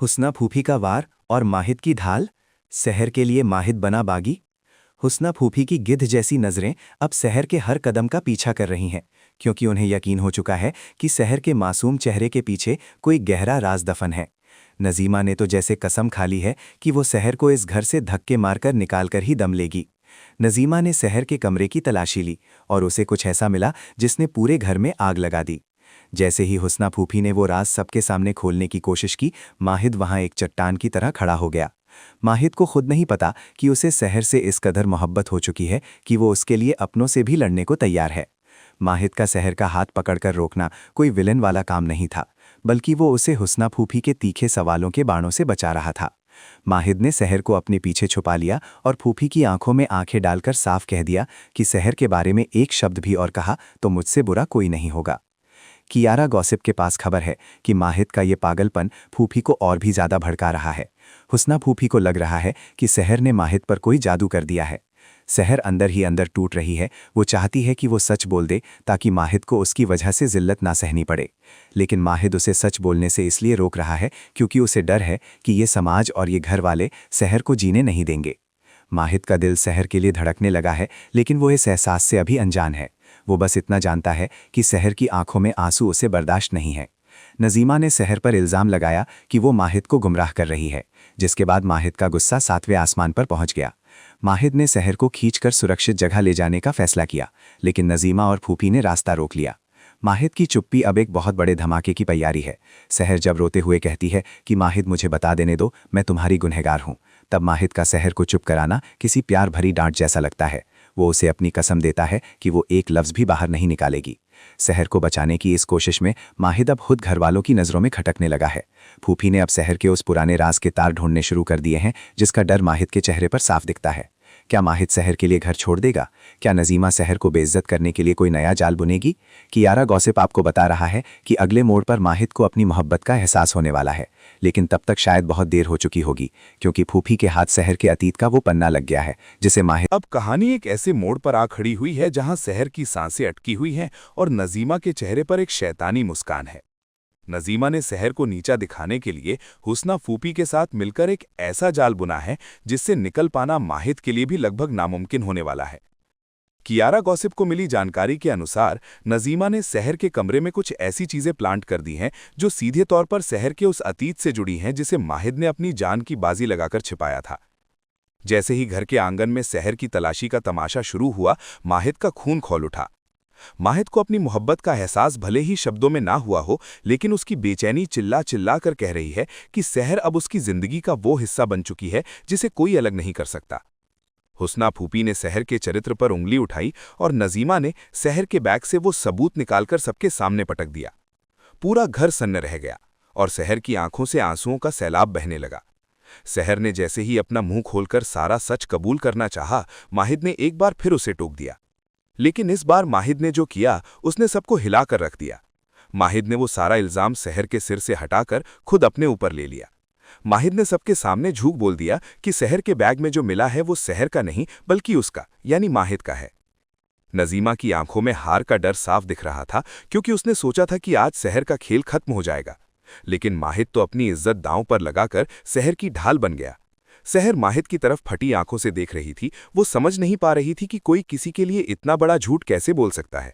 हुस्ना फूफी का वार और माहिद की ढाल। सहर के लिए माहिद बना बागी। हुस्ना फूफी की गिद्ध जैसी नज़रें अब सहर के हर कदम का पीछा कर रही हैं, क्योंकि उन्हें यकीन हो चुका है कि सहर के मासूम चेहरे के पीछे कोई गहरा राज दफन है। नज़ीमा ने तो जैसे कसम खा ली है कि वो सहर को इस घर से धक्के मारकर निकाल कर ही दम लेगी। नज़ीमा ने सहर के कमरे की तलाशी ली और उसे कुछ ऐसा मिला जिसने पूरे घर में आग लगा दी। जैसे ही हुस्ना फूफी ने वो राज सबके सामने खोलने की कोशिश की, माहिद वहां एक चट्टान की तरह खड़ा हो गया। माहिद को खुद नहीं पता कि उसे सहर से इस कदर मोहब्बत हो चुकी है कि वो उसके लिए अपनों से भी लड़ने को तैयार है। माहिद का सहर का हाथ पकड़कर रोकना कोई विलन वाला काम नहीं था, बल्कि वो उसे हुस्ना फूफी के तीखे सवालों के बाणों से बचा रहा था। माहिद ने सहर को अपने पीछे छुपा लिया और फूफी की आंखों में आंखें डालकर साफ कह दिया कि सहर के बारे में एक शब्द भी और कहा तो मुझसे बुरा कोई नहीं होगा। कियारा गॉसिप के पास खबर है कि माहिद का ये पागलपन फूफी को और भी ज्यादा भड़का रहा है। हुस्ना फूफी को लग रहा है कि सहर ने माहिद पर कोई जादू कर दिया है। सहर अंदर ही अंदर टूट रही है। वो चाहती है कि वो सच बोल दे ताकि माहिद को उसकी वजह से जिल्लत ना सहनी पड़े, लेकिन माहिद उसे सच बोलने से इसलिए रोक रहा है क्योंकि उसे डर है कि ये समाज और ये घर वाले सहर को जीने नहीं देंगे। माहिद का दिल सहर के लिए धड़कने लगा है, लेकिन वो इस एहसास से अभी अनजान है। वो बस इतना जानता है कि सहर की आंखों में आंसू उसे बर्दाश्त नहीं है। नज़ीमा ने सहर पर इल्ज़ाम लगाया कि वो माहिद को गुमराह कर रही है, जिसके बाद माहिद का गुस्सा 7वें आसमान पर पहुंच गया। माहिद ने सहर को खींचकर सुरक्षित जगह ले जाने का फैसला किया, लेकिन नज़ीमा और फूफी ने रास्ता रोक लिया। माहिद की चुप्पी अब एक बहुत बड़े धमाके की तैयारी है। सहर जब रोते हुए कहती है कि माहिद मुझे बता देने दो, मैं तुम्हारी गुनहगार हूँ, तब माहिद का सहर को चुप कराना किसी प्यार भरी डांट जैसा लगता है। वो उसे अपनी कसम देता है कि वो एक लफ्ज़ भी बाहर नहीं निकालेगी। सहर को बचाने की इस कोशिश में माहिद अब खुद घरवालों की नज़रों में खटकने लगा है। फूफी ने अब सहर के उस पुराने राज के तार ढूंढने शुरू कर दिए हैं जिसका डर माहिद के चेहरे पर साफ दिखता है। क्या माहिद सहर के लिए घर छोड़ देगा? क्या नज़ीमा सहर को बेइज्जत करने के लिए कोई नया जाल बुनेगी? कियारा गॉसिप आपको बता रहा है कि अगले मोड़ पर माहिद को अपनी मोहब्बत का एहसास होने वाला है, लेकिन तब तक शायद बहुत देर हो चुकी होगी, क्योंकि फूफी के हाथ सहर के अतीत का वो पन्ना लग गया है जिसे माहिद। अब कहानी एक ऐसे मोड़ पर आ खड़ी हुई है जहां सहर की सांसें अटकी हुई हैं और नज़ीमा के चेहरे पर एक शैतानी मुस्कान है। नज़ीमा ने सहर को नीचा दिखाने के लिए हुस्ना फूफी के साथ मिलकर एक ऐसा जाल बुना है जिससे निकल पाना माहिद के लिए भी लगभग नामुमकिन होने वाला है। कियारा गॉसिप को मिली जानकारी के अनुसार नज़ीमा ने सहर के कमरे में कुछ ऐसी चीजें प्लांट कर दी हैं जो सीधे तौर पर सहर के उस अतीत से जुड़ी हैं जिसे माहिद ने अपनी जान की बाजी लगाकर छिपाया था। जैसे ही घर के आंगन में सहर की तलाशी का तमाशा शुरू हुआ, माहिद का खून खौल उठा। माहिद को अपनी मोहब्बत का एहसास भले ही शब्दों में ना हुआ हो, लेकिन उसकी बेचैनी चिल्ला चिल्ला कर कह रही है कि सहर अब उसकी जिंदगी का वो हिस्सा बन चुकी है जिसे कोई अलग नहीं कर सकता। हुस्ना फूफी ने सहर के चरित्र पर उंगली उठाई और नज़ीमा ने सहर के बैग से वो सबूत निकालकर सबके सामने पटक दिया। पूरा घर सन्न रह गया और सहर की आंखों से आंसुओं का सैलाब बहने लगा। सहर ने जैसे ही अपना मुंह खोलकर सारा सच कबूल करना चाहा, माहिद ने एक बार फिर उसे टोक दिया। लेकिन इस बार माहिद ने जो किया उसने सबको हिलाकर रख दिया। माहिद ने वो सारा इल्जाम सहर के सिर से हटाकर खुद अपने ऊपर ले लिया। माहिद ने सबके सामने झूठ बोल दिया कि सहर के बैग में जो मिला है वो सहर का नहीं बल्कि उसका यानी माहिद का है। नज़ीमा की आंखों में हार का डर साफ दिख रहा था, क्योंकि उसने सोचा था कि आज सहर का खेल खत्म हो जाएगा, लेकिन माहिद तो अपनी इज्जत दांव पर लगाकर सहर की ढाल बन गया। सहर माहिद की तरफ फटी आंखों से देख रही थी। वो समझ नहीं पा रही थी कि कोई किसी के लिए इतना बड़ा झूठ कैसे बोल सकता है।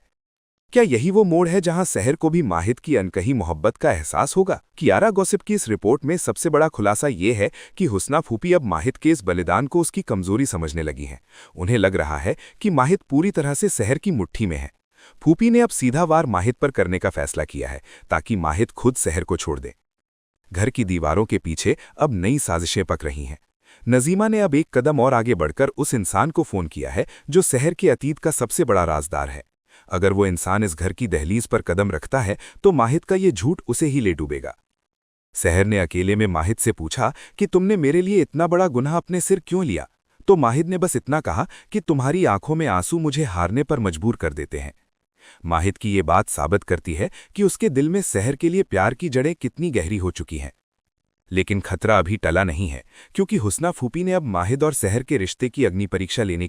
क्या यही वो मोड़ है जहां सहर को भी माहिद की अनकही मोहब्बत का एहसास होगा? कियारा गॉसिप की इस रिपोर्ट में सबसे बड़ा खुलासा ये है कि हुस्ना फूफी अब माहिद के इस बलिदान को उसकी कमजोरी समझने लगी हैं। उन्हें लग रहा है कि माहिद पूरी तरह से सहर की मुट्ठी में है। फूफी ने अब सीधा वार माहिद पर करने का फैसला किया है ताकि माहिद खुद सहर को छोड़ दे। घर की दीवारों के पीछे अब नई साजिशें पक रही हैं। नज़ीमा ने अब एक कदम और आगे बढ़कर उस इंसान को फोन किया है जो सहर के अतीत का सबसे बड़ा राजदार है। अगर वो इंसान इस घर की दहलीज पर कदम रखता है तो माहिद का ये झूठ उसे ही ले डूबेगा। सहर ने अकेले में माहिद से पूछा कि तुमने मेरे लिए इतना बड़ा गुनाह अपने सिर क्यों लिया? तो माहिद ने बस इतना कहा कि तुम्हारी आंखों में आंसू मुझे हारने पर मजबूर कर देते हैं। माहिद की ये बात साबित करती है कि उसके दिल में सहर के लिए प्यार की जड़ें कितनी गहरी हो चुकी हैं। लेकिन खतरा अभी टला नहीं है, क्योंकि हुस्ना फूफी ने अब माहिद और सहर के रिश्ते की अग्नि परीक्षा लेने